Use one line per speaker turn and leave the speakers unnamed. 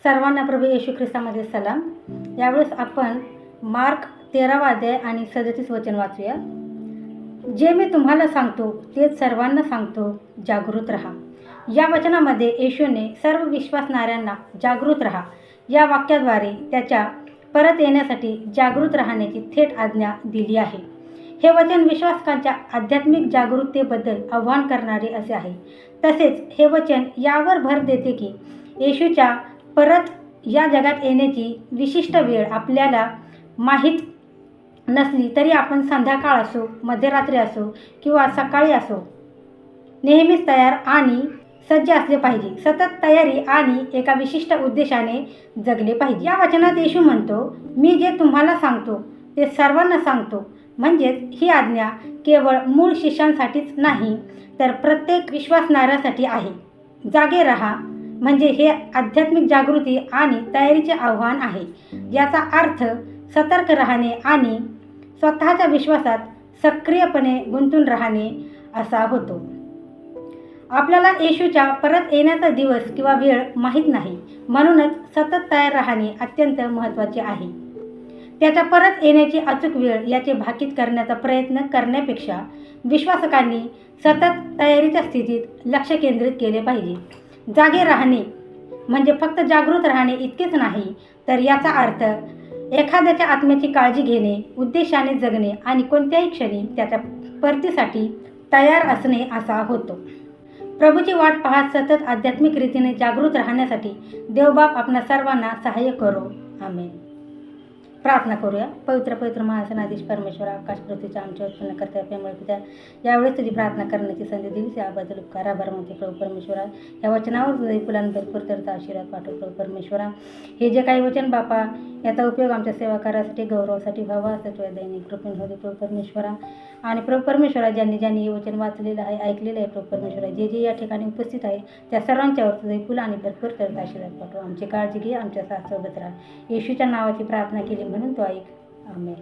सर्वांना प्रभू येशू ख्रिस्तामध्ये सलाम। यावेळेस आपण मार्क 13 अध्याय आणि 37 वचन वाचूया। जे मी तुम्हाला सांगतो तेच सर्वांना सांगतो, जागृत राहा। या वचनामध्ये येशूने सर्व विश्वासणाऱ्यांना जागृत राहा या वाक्याद्वारे त्याच्या परत येण्यासाठी जागृत राहण्याची थेट आज्ञा दिली आहे। हे वचन विश्वासकांच्या आध्यात्मिक जागरूकतेबद्दल आवाहन करणारे असे आहे। तसेच हे वचन यावर भर देते की येशूच्या परत या जगात येण्याची विशिष्ट वेळ आपल्याला माहीत नसली तरी आपण संध्याकाळ असो, मध्यरात्री असो किंवा सकाळी असो, नेहमीच तयार आणि सज्ज असले पाहिजे। सतत तयारी आणि एका विशिष्ट उद्देशाने जगले पाहिजे। या वचनात येशू म्हणतो, मी जे तुम्हाला सांगतो ते सर्वांना सांगतो। म्हणजेच ही आज्ञा केवळ मूळ शिष्यांसाठीच नाही तर प्रत्येक विश्वासणाऱ्यासाठी आहे। जागे राहा म्हणजे हे आध्यात्मिक जागृती आणि तयारीचे आव्हान आहे। याचा अर्थ सतर्क राहणे आणि स्वतःच्या विश्वासात सक्रियपणे गुंतून राहणे असा होतो। आपल्याला येशूच्या परत येण्याचा दिवस किंवा वेळ माहीत नाही, म्हणूनच सतत तयार राहणे अत्यंत महत्त्वाचे आहे। त्याच्या परत येण्याची अचूक वेळ याचे भाकीत करण्याचा प्रयत्न करण्यापेक्षा विश्वासकांनी सतत तयारीच्या स्थितीत लक्ष केंद्रित केले पाहिजे। जागे राहणे म्हणजे फक्त जागृत राहणे इतकेच नाही, तर याचा अर्थ एखाद्याच्या आत्म्याची काळजी घेणे, उद्देशाने जगणे आणि कोणत्याही क्षणी त्याच्या परतीसाठी तयार असणे असा होतो। प्रभूची वाट पाहत सतत आध्यात्मिक रीतीने जागृत राहण्यासाठी देवबाप आपणा सर्वांना सहाय्य करो। आमेन। प्रार्थना करूया। पवित्र महासनाधीश परमेश्वर, आकाश पृथ्वीच्या आमच्या उत्पन्न करता प्रेमळ पिता, यावेळेस तुझी प्रार्थना करण्याची संधी दिलीस याबद्दल उपकार आभार मानते प्रभू परमेश्वरा। या वचनावर तुझे फुलांना भरपूर तरचा आशीर्वाद पाठव प्रभू परमेश्वरा। हे जे काही वचन बापा याचा उपयोग आमच्या सेवा करासाठी, गौरवासाठी व्हावा असं तुझ्या दैनिक कृपेने होते प्रभू परमेश्वरा। आणि प्रभू परमेश्वरा, ज्यांनी हे वचन वाचलेलं आहे, ऐकलेलं आहे प्रभू परमेश्वरा, जे या ठिकाणी उपस्थित आहे त्या सर्वांच्यावर तुझे फुल आणि भरपूर तरचा आशीर्वाद पाठव। आमची काळजी घे, आमच्या साथ सोबत राहा। येशूच्या नावाची प्रार्थना केली म्हणून तो ऐक। आमेन।